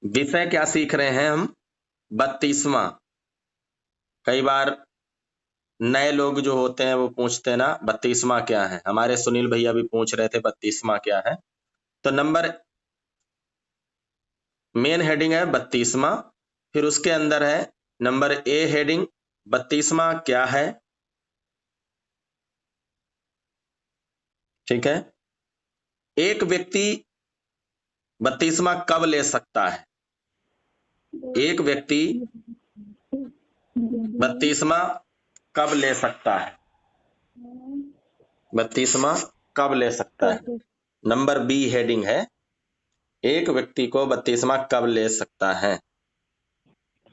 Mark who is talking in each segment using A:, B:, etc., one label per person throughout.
A: विषय क्या सीख रहे हैं हम? 32वां। कई बार नए लोग जो होते हैं वो पूछते हैं ना 32वां क्या है। हमारे सुनील भैया भी पूछ रहे थे 32वां क्या है। तो नंबर मेन हेडिंग है 32वां, फिर उसके अंदर है नंबर ए हेडिंग 32वां क्या है। ठीक है। एक व्यक्ति 32वां कब ले सकता है? एक व्यक्ति 32वां कब ले सकता है? 32वां कब ले सकता है? नंबर बी हेडिंग है, एक व्यक्ति को 32वां कब ले सकता है।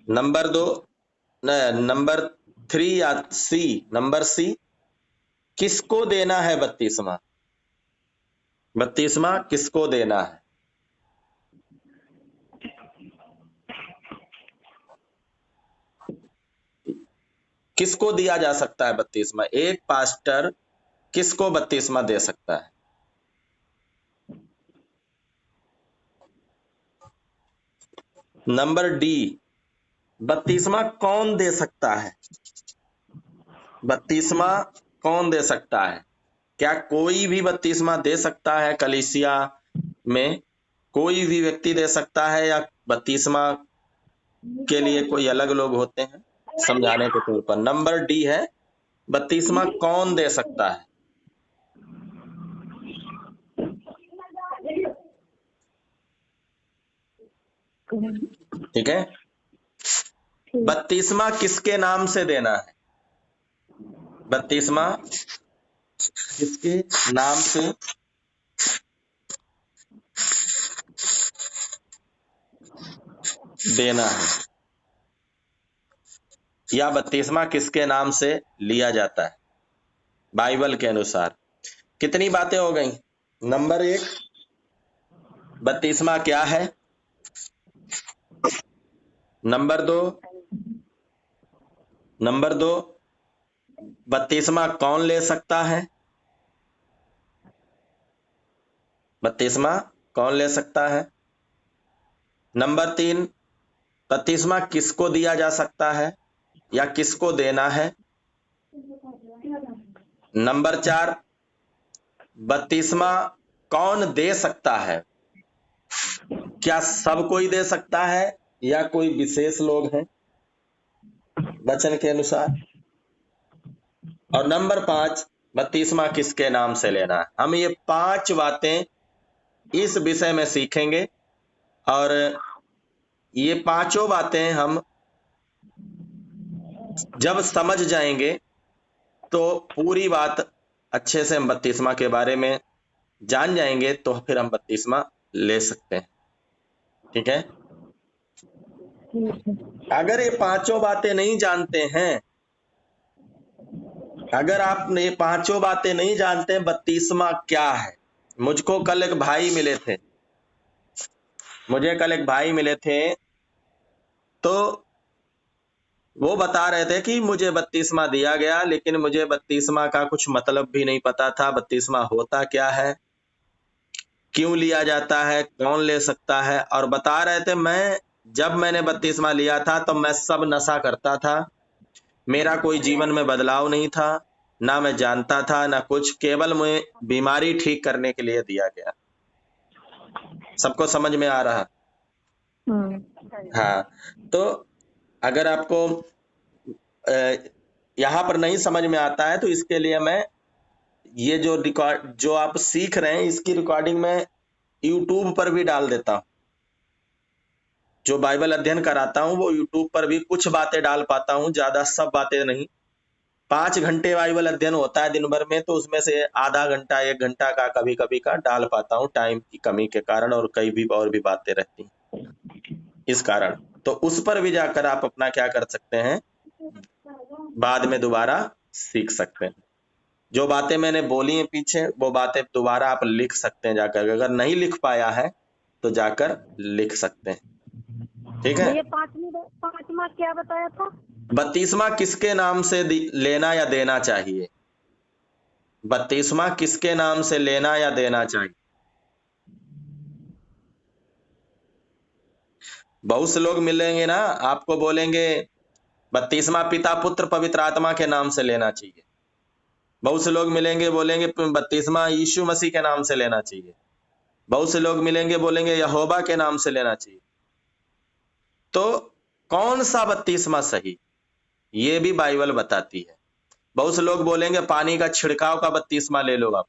A: नंबर दो, नंबर 3 या सी, नंबर सी, किसको देना है 32वां? 32वां किसको देना है? किसको दिया जा सकता है 32वां? एक पास्टर किसको 32वां दे सकता है? नंबर डी, 32वां कौन दे सकता है? 32वां कौन दे सकता है? क्या कोई भी 32वां दे सकता है? कलीसिया में कोई भी व्यक्ति दे सकता है या 32वां के लिए कोई अलग लोग होते हैं? समझाने के तौर पर नंबर डी है, 32वां कौन दे सकता है? ठीक है। 32वां किसके नाम से देना है? 32वां किसके नाम से देना है या 32वां किसके नाम से लिया जाता है बाइबल के अनुसार? कितनी बातें हो गई? नंबर एक, 32वां क्या है। नंबर दो, 32वां कौन ले सकता है? 32वां कौन ले सकता है? नंबर तीन, 32वां किसको दिया जा सकता है या किसको देना है? नंबर चार, 32वां कौन दे सकता है? क्या सब कोई दे सकता है या कोई विशेष लोग हैं वचन के अनुसार? और नंबर पांच, 32वां किसके नाम से लेना है? हम ये पांच बातें इस विषय में सीखेंगे और ये पांचों बातें हम जब समझ जाएंगे तो पूरी बात अच्छे से हम 32वां के बारे में जान जाएंगे, तो फिर हम 32वां ले सकते हैं। ठीक है। अगर ये पांचों बातें नहीं जानते हैं, अगर आप ये पांचों बातें नहीं जानते हैं 32वां क्या है। मुझे कल एक भाई मिले थे, तो वो बता रहे थे कि मुझे 32वां दिया गया, लेकिन मुझे 32वां का कुछ मतलब भी नहीं पता था। 32वां होता क्या है, क्यों लिया जाता है, कौन ले सकता है। और बता रहे थे, जब मैंने 32वां लिया था तो मैं सब नशा करता था, मेरा कोई जीवन में बदलाव नहीं था, ना मैं जानता था ना कुछ, केवल मुझे बीमारी ठीक करने के लिए दिया गया। सबको समझ में आ रहा? हाँ। तो अगर आपको यहाँ पर नहीं समझ में आता है तो इसके लिए मैं ये जो आप सीख रहे हैं इसकी रिकॉर्डिंग में यूट्यूब पर भी डाल देता हूँ। जो बाइबल अध्ययन कराता हूँ वो यूट्यूब पर भी कुछ बातें डाल पाता हूँ, ज्यादा सब बातें नहीं। 5 घंटे बाइबल अध्ययन होता है दिन भर में, तो उसमें से आधा घंटा 1 घंटा का कभी कभी का डाल पाता हूँ, टाइम की कमी के कारण, और कई भी और भी बातें रहती हैं इस कारण। तो उस पर भी जाकर आप अपना क्या कर सकते हैं, बाद में दोबारा सीख सकते हैं। जो बातें मैंने बोली हैं पीछे, वो बातें दोबारा आप लिख सकते हैं जाकर। अगर नहीं लिख पाया है तो जाकर लिख सकते हैं। ठीक है।
B: ये पांचवा क्या बताया था?
A: 32वां किसके नाम से लेना या देना चाहिए? 32वां किसके नाम से लेना या देना चाहिए? बहुत से लोग मिलेंगे ना, आपको बोलेंगे बपतिस्मा पिता पुत्र पवित्र आत्मा के नाम से लेना चाहिए। बहुत से लोग मिलेंगे बोलेंगे बपतिस्मा यीशु मसीह के नाम से लेना चाहिए। बहुत से लोग मिलेंगे बोलेंगे यहोवा के नाम से लेना चाहिए। तो कौन सा बपतिस्मा सही, ये भी बाइबल बताती है। बहुत से लोग बोलेंगे पानी का छिड़काव का बपतिस्मा ले लो आप,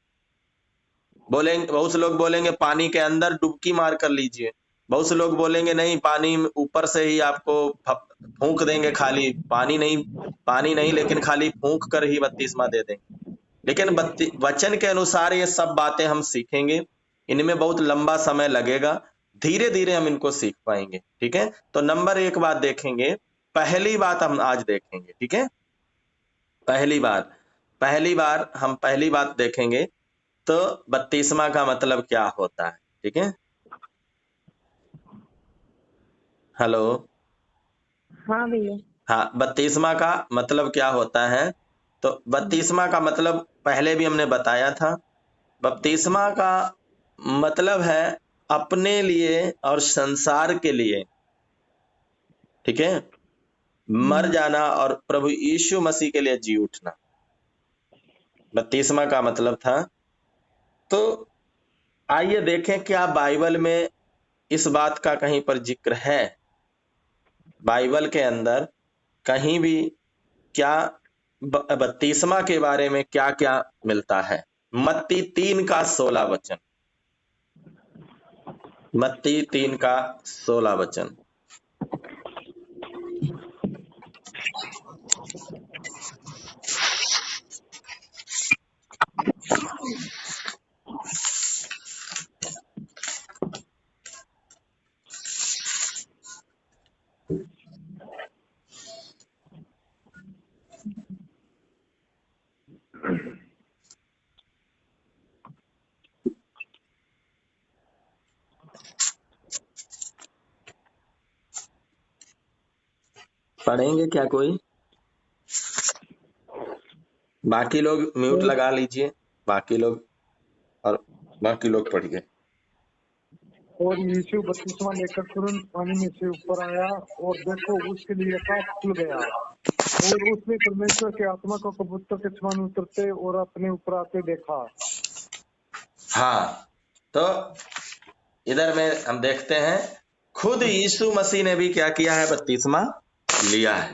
A: बोलेंगे बहुत से लोग बोलेंगे पानी के अंदर डुबकी मार कर लीजिए। बहुत से लोग बोलेंगे नहीं, पानी ऊपर से ही आपको फूंक देंगे, खाली पानी नहीं लेकिन खाली फूंक कर ही बपतिस्मा दे देंगे। लेकिन वचन के अनुसार ये सब बातें हम सीखेंगे, इनमें बहुत लंबा समय लगेगा, धीरे धीरे हम इनको सीख पाएंगे। ठीक है, तो नंबर 1 बात देखेंगे, पहली बात हम आज देखेंगे। ठीक है, पहली बात देखेंगे तो बपतिस्मा का मतलब क्या होता है। ठीक है, हेलो,
B: हाँ भैया।
A: हाँ, बपतिस्मा का मतलब क्या होता है। तो बपतिस्मा का मतलब पहले भी हमने बताया था। बपतिस्मा का मतलब है अपने लिए और संसार के लिए, ठीक है, मर जाना और प्रभु यीशु मसीह के लिए जी उठना, बपतिस्मा का मतलब था। तो आइए देखें क्या बाइबल में इस बात का कहीं पर जिक्र है, बाइबल के अंदर कहीं भी क्या बपतिस्मा के बारे में क्या क्या मिलता है। मत्ती 3 का 16 वचन, मत्ती 3 का 16 वचन। पढ़ेंगे क्या कोई? बाकी लोग म्यूट लगा लीजिए, बाकी लोग पढ़िए।
C: और यीशु बपतिस्मा लेकर तुरंत पानी में से ऊपर आया, और देखो उसके लिए आकाश खुल गया, और उसने परमेश्वर के आत्मा को कबूतर के समान उतरते और अपने ऊपर आते देखा।
A: हाँ, तो इधर में हम देखते हैं खुद यीशु मसीह ने भी क्या किया है, बपतिस्मा लिया है।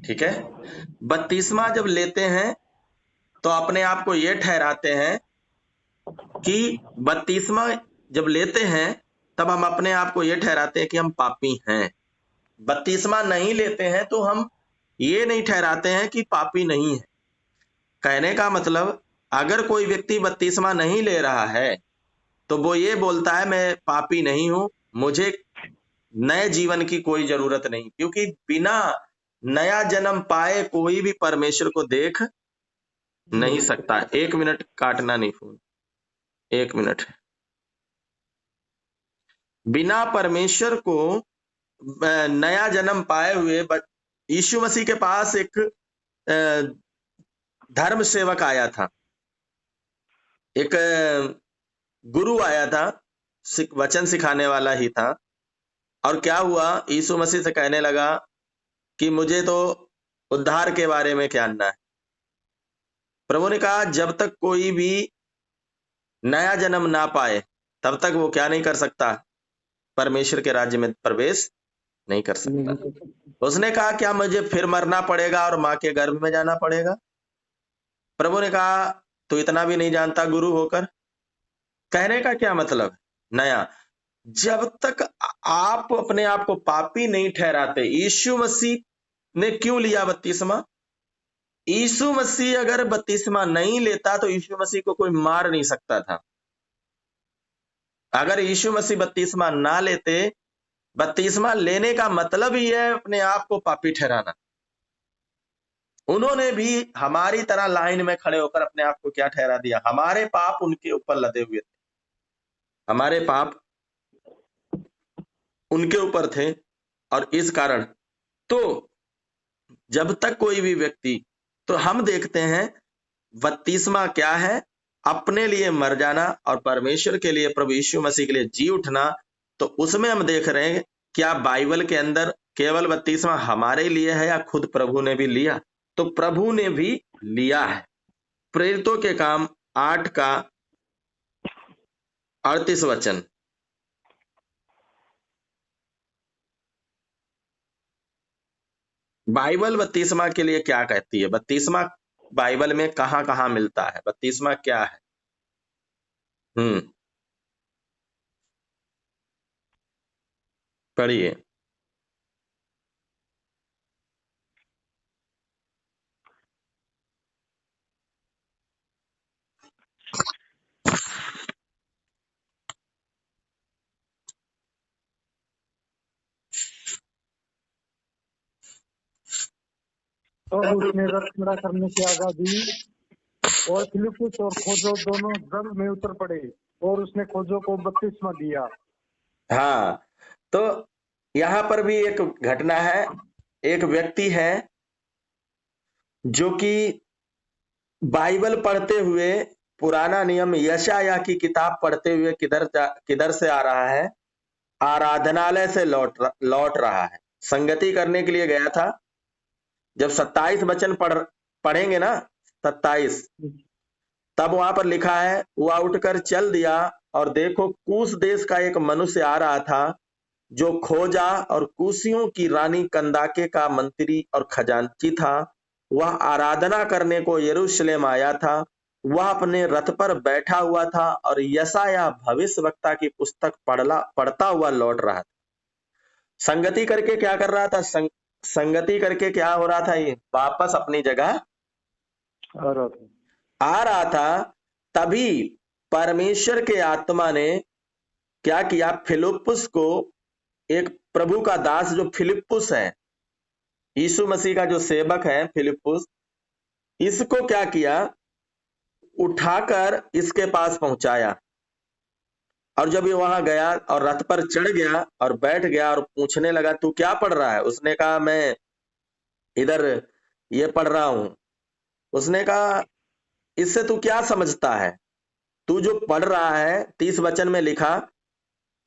A: ठीक है, बपतिस्मा जब लेते हैं तो अपने आप को ये ठहराते हैं कि बपतिस्मा जब लेते हैं तब हम अपने आप को ये ठहराते हैं कि हम पापी हैं। बपतिस्मा नहीं लेते हैं तो हम ये नहीं ठहराते हैं कि पापी नहीं है। कहने का मतलब अगर कोई व्यक्ति बपतिस्मा नहीं ले रहा है तो वो ये बोलता है मैं पापी नहीं हूं, मुझे नए जीवन की कोई जरूरत नहीं, क्योंकि बिना नया जन्म पाए कोई भी परमेश्वर को देख नहीं सकता। 1 मिनट, काटना नहीं फोन, 1 मिनट। बिना परमेश्वर को नया जन्म पाए हुए यीशु मसीह के पास एक धर्म सेवक आया था, एक गुरु आया था, वचन सिखाने वाला ही था। और क्या हुआ, यीशु मसीह से कहने लगा कि मुझे तो उद्धार के बारे में जानना है। प्रभु ने कहा जब तक कोई भी नया जन्म ना पाए तब तक वो क्या नहीं कर सकता, परमेश्वर के राज्य में प्रवेश नहीं कर सकता। उसने कहा क्या मुझे फिर मरना पड़ेगा और माँ के गर्भ में जाना पड़ेगा? प्रभु ने कहा तू इतना भी नहीं जानता गुरु होकर। कहने का क्या मतलब, नया, जब तक आप अपने आप को पापी नहीं ठहराते, यीशु मसीह ने क्यों लिया बपतिस्मा? यीशु मसीह अगर बपतिस्मा नहीं लेता तो यीशु मसीह को कोई मार नहीं सकता था। अगर यीशु मसीह बपतिस्मा ना लेते, बपतिस्मा लेने का मतलब ही है अपने आप को पापी ठहराना। उन्होंने भी हमारी तरह लाइन में खड़े होकर अपने आप को क्या ठहरा दिया, हमारे पाप उनके ऊपर लदे हुए थे, हमारे पाप उनके ऊपर थे। और इस कारण तो जब तक कोई भी व्यक्ति, तो हम देखते हैं बपतिस्मा क्या है, अपने लिए मर जाना और परमेश्वर के लिए, प्रभु यीशु मसीह के लिए जी उठना। तो उसमें हम देख रहे हैं क्या बाइबल के अंदर केवल बपतिस्मा हमारे लिए है या खुद प्रभु ने भी लिया? तो प्रभु ने भी लिया है। प्रेरितों के काम 8 का 38 वचन। बाइबल बपतिस्मा के लिए क्या कहती है? बपतिस्मा बाइबल में कहां कहां मिलता है? बपतिस्मा क्या है? पढ़िए।
C: तब उसने रथ खड़ा करने की आज्ञा दी और फिलिप्पुस और खोजो दोनों जल में उतर पड़े और उसने खोजो को बपतिस्मा दिया।
A: हाँ, तो यहां पर भी एक घटना है। एक व्यक्ति है जो कि बाइबल पढ़ते हुए, पुराना नियम यशायाह की किताब पढ़ते हुए किधर से आ रहा है? आराधनालय से लौट रहा है। संगति करने के लिए गया था। जब 27 वचन पढ़ेंगे ना, 27, तब वहां पर लिखा है, वह उठकर चल दिया और देखो कूश देश का एक मनुष्य आ रहा था जो खोजा और कूशियों की रानी कंदाके का मंत्री और खजांची था। वह आराधना करने को यरूशलेम आया था। वह अपने रथ पर बैठा हुआ था और यशायाह भविष्यवक्ता की पुस्तक पढ़ता हुआ लौट रहा था। संगति करके क्या कर रहा था? संगति करके क्या हो रहा था? ये वापस अपनी जगह आ रहा था। तभी परमेश्वर के आत्मा ने क्या किया? फिलिप्पुस को, एक प्रभु का दास जो फिलिप्पुस है, यीशु मसीह का जो सेवक है फिलिप्पुस, इसको क्या किया? उठाकर इसके पास पहुंचाया। और जब ये वहां गया और रथ पर चढ़ गया और बैठ गया और पूछने लगा, तू क्या पढ़ रहा है? उसने कहा, मैं इधर ये पढ़ रहा हूं। उसने कहा, इससे तू क्या समझता है? तू जो पढ़ रहा है, 30 वचन में लिखा,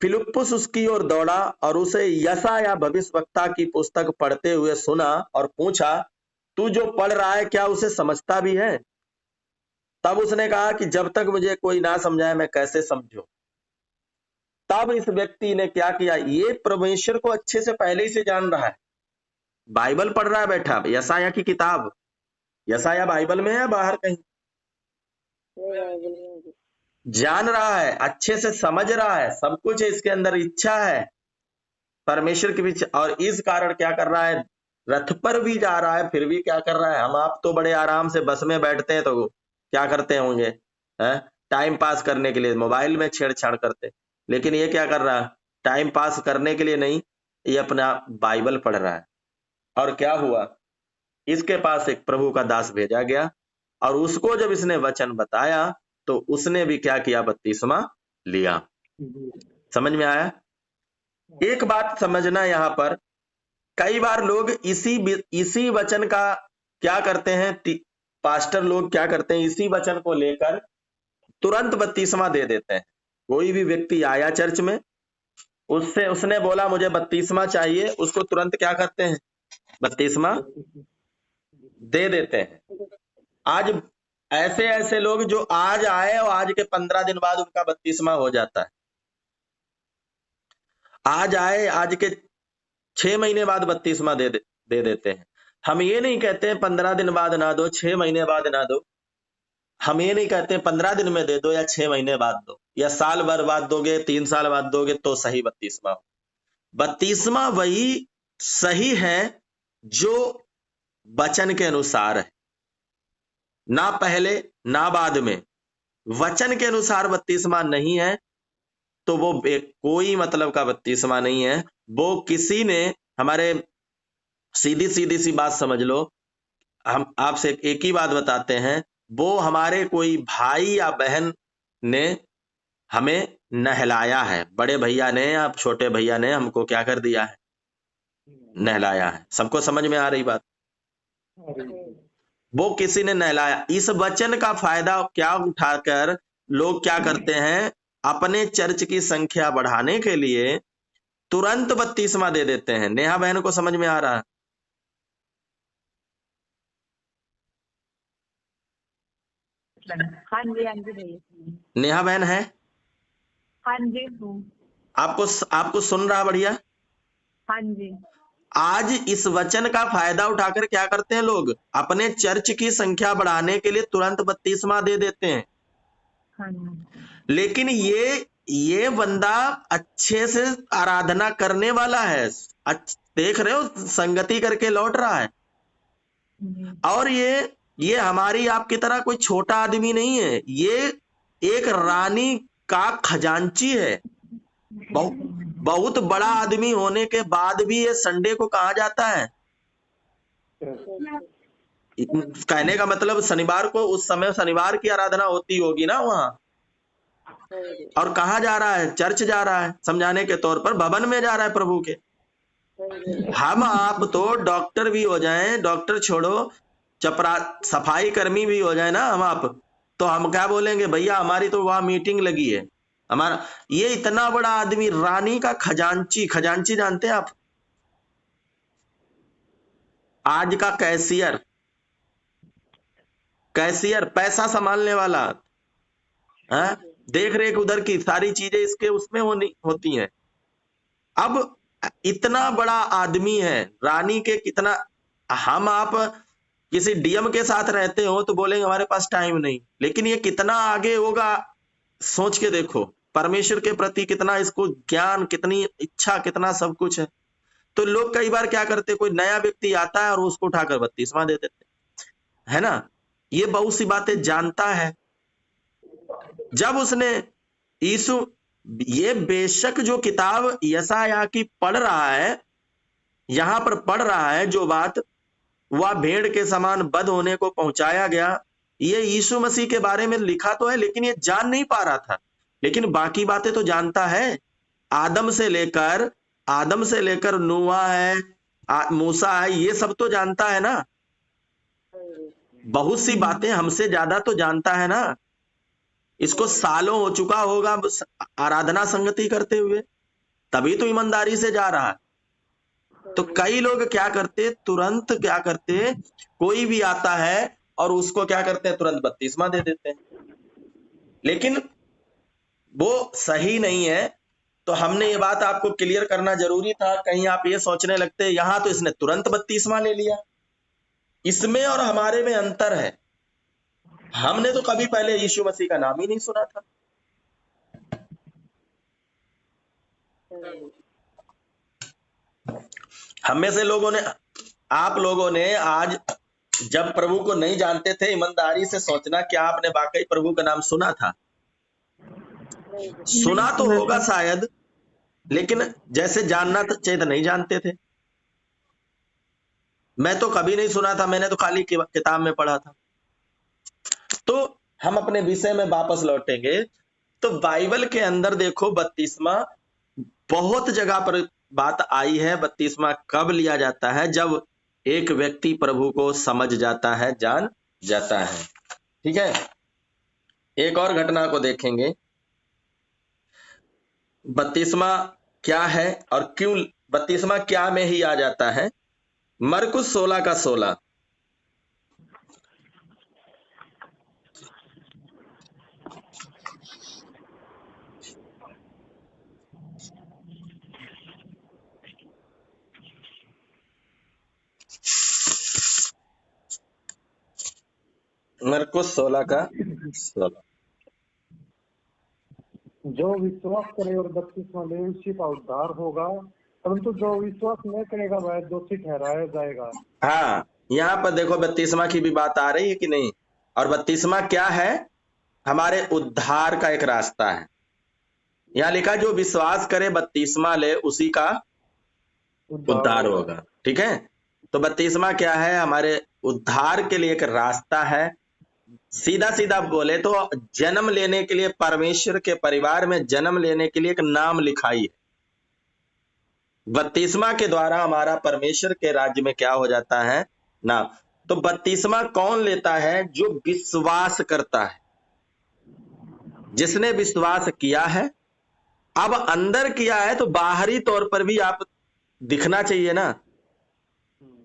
A: फिलिप्पुस उसकी ओर दौड़ा और उसे यशायाह भविष्यवक्ता की पुस्तक पढ़ते हुए सुना और पूछा, तू जो पढ़ रहा है क्या उसे समझता भी है? तब उसने कहा कि जब तक मुझे कोई ना समझाए मैं कैसे समझूं। तब इस व्यक्ति ने क्या किया? ये परमेश्वर को अच्छे से पहले ही से जान रहा है। बाइबल पढ़ रहा है बैठा, यशायाह की किताब। यशायाह बाइबल में है बाहर कहीं? जान रहा है, अच्छे से समझ रहा है, सब कुछ है इसके अंदर, इच्छा है परमेश्वर के बीच। और इस कारण क्या कर रहा है? रथ पर भी जा रहा है, फिर भी क्या कर रहा है? हम आप तो बड़े आराम से बस में बैठते हैं तो क्या करते होंगे? टाइम पास करने के लिए मोबाइल में छेड़छाड़ करते, लेकिन ये क्या कर रहा है? टाइम पास करने के लिए नहीं, ये अपना बाइबल पढ़ रहा है। और क्या हुआ? इसके पास एक प्रभु का दास भेजा गया और उसको जब इसने वचन बताया तो उसने भी क्या किया? बपतिस्मा लिया। समझ में आया? एक बात समझना यहां पर, कई बार लोग इसी वचन का क्या करते हैं? पास्टर लोग क्या करते हैं? इसी वचन को लेकर तुरंत बपतिस्मा दे देते हैं। कोई भी व्यक्ति आया चर्च में, उसने बोला मुझे बपतिस्मा चाहिए, उसको तुरंत क्या करते हैं? बपतिस्मा दे देते हैं। आज ऐसे ऐसे लोग जो आज आए और आज के 15 दिन बाद उनका बपतिस्मा हो जाता है। आज आए, आज के 6 महीने बाद बपतिस्मा दे देते हैं। हम ये नहीं कहते 15 दिन बाद ना दो, 6 महीने बाद ना दो। हम ये नहीं कहते 15 दिन में दे दो या 6 महीने बाद दो या साल भर बाद दोगे, 3 साल बाद दोगे तो सही बपतिस्मा हो। बपतिस्मा वही सही है जो वचन के अनुसार है, ना पहले ना बाद में। वचन के अनुसार बपतिस्मा नहीं है तो वो कोई मतलब का बपतिस्मा नहीं है। वो किसी ने, हमारे सीधी सीधी सी बात समझ लो, हम आपसे एक ही बात बताते हैं, वो हमारे कोई भाई या बहन ने हमें नहलाया है, बड़े भैया ने या छोटे भैया ने हमको क्या कर दिया है? नहलाया है। सबको समझ में आ रही बात? वो किसी ने नहलाया। इस वचन का फायदा क्या उठाकर लोग क्या करते हैं? अपने चर्च की संख्या बढ़ाने के लिए तुरंत बत्तीसवा दे देते हैं। नेहा बहन को समझ में आ रहा है?
B: हाँ जी, हाँ जी भैया।
A: नेहा बहन है?
B: हाँ जी हूँ।
A: आपको सुन रहा बढ़िया?
B: हाँ जी।
A: आज इस वचन का फायदा उठाकर क्या करते हैं लोग? अपने चर्च की संख्या बढ़ाने के लिए तुरंत बत्तीसवा दे देते हैं।
B: हाँ जी।
A: लेकिन ये बंदा अच्छे से आराधना करने वाला है, देख रहे हो, संगति करके लौट रहा है।
B: जी।
A: और ये हमारी आपकी तरह कोई छोटा आदमी नहीं है, ये एक रानी का खजांची है। बहुत बड़ा आदमी होने के बाद भी ये संडे को कहा जाता है। कहने का मतलब शनिवार को, उस समय शनिवार की आराधना होती होगी ना वहां। और कहाँ जा रहा है? चर्च जा रहा है, समझाने के तौर पर भवन में जा रहा है प्रभु के। हम आप तो डॉक्टर भी हो जाएं, डॉक्टर छोड़ो, चपरा सफाई कर्मी भी हो जाए ना हम आप, तो हम क्या बोलेंगे? भैया हमारी तो वहां मीटिंग लगी है हमारा। ये इतना बड़ा आदमी, रानी का खजांची, खजांची जानते हैं आप? आज का कैशियर, पैसा संभालने वाला है, देख रेख उधर की सारी चीजें इसके उसमें होती हैं। अब इतना बड़ा आदमी है, रानी के कितना, हम आप किसी डीएम के साथ रहते हो तो बोलेंगे हमारे पास टाइम नहीं, लेकिन ये कितना आगे होगा सोच के देखो। परमेश्वर के प्रति कितना इसको ज्ञान, कितनी इच्छा, कितना सब कुछ है। तो लोग कई बार क्या करते, कोई नया व्यक्ति आता है और उसको उठाकर बत्तीसवा दे देते, है ना। ये बहुत सी बातें जानता है। जब उसने यीशु, ये बेशक जो किताब यशायाह की पढ़ रहा है, यहां पर पढ़ रहा है जो बात, वह भेड़ के समान बद होने को पहुंचाया गया, ये यीशु मसीह के बारे में लिखा तो है, लेकिन ये जान नहीं पा रहा था। लेकिन बाकी बातें तो जानता है। आदम से लेकर नूहा है, मूसा है, ये सब तो जानता है ना। बहुत सी बातें हमसे ज्यादा तो जानता है ना। इसको सालों हो चुका होगा आराधना संगति करते हुए, तभी तो ईमानदारी से जा रहा है। तो कई लोग क्या करते, तुरंत क्या करते, कोई भी आता है और उसको क्या करते हैं, तुरंत बत्तीसवा दे देते हैं। लेकिन वो सही नहीं है। तो हमने ये बात आपको क्लियर करना जरूरी था, कहीं आप ये सोचने लगते यहां तो इसने तुरंत बत्तीसवा ले लिया। इसमें और हमारे में अंतर है। हमने तो कभी पहले यीशु मसीह का नाम ही नहीं सुना था। हम में से लोगों ने, आप लोगों ने आज जब प्रभु को नहीं जानते थे, ईमानदारी से सोचना, क्या आपने वाकई प्रभु का नाम सुना था? सुना तो होगा शायद, लेकिन जैसे जानना चाहिए नहीं जानते थे। मैं तो कभी नहीं सुना था, मैंने तो खाली किताब में पढ़ा था। तो हम अपने विषय में वापस लौटेंगे। तो बाइबल के अंदर देखो, बत्तीसवा बहुत जगह पर बात आई है। बत्तीसवा कब लिया जाता है? जब एक व्यक्ति प्रभु को समझ जाता है, जान जाता है। ठीक है, एक और घटना को देखेंगे। बत्तीसवा क्या है और क्यों बत्तीसवा क्या में ही आ जाता है? मरकुस 16 का 16। मरकुस 16 का 16।
C: जो विश्वास करे और बत्तीसवा ले उसी का उद्धार होगा, परंतु जो विश्वास नहीं करेगा वह दोषी ठहराया जाएगा।
A: हाँ, यहाँ पर देखो 32वां की भी बात आ रही है कि नहीं। और 32वां क्या है? हमारे उद्धार का एक रास्ता है। यहाँ लिखा जो विश्वास करे 32वां ले उसी का उद्धार होगा। ठीक है, तो 32वां क्या है? हमारे उद्धार के लिए एक रास्ता है। सीधा सीधा बोले तो जन्म लेने के लिए, परमेश्वर के परिवार में जन्म लेने के लिए एक नाम लिखाई है। 32वां के द्वारा हमारा परमेश्वर के राज्य में क्या हो जाता है? नाम। तो 32वां कौन लेता है? जो विश्वास करता है, जिसने विश्वास किया है अब अंदर किया है तो बाहरी तौर पर भी आप दिखना चाहिए ना।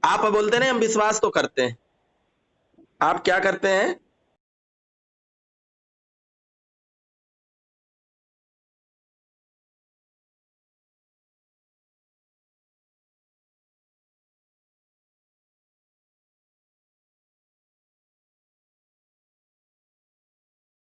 A: आप बोलते नहीं हम विश्वास तो करते हैं, आप क्या करते हैं,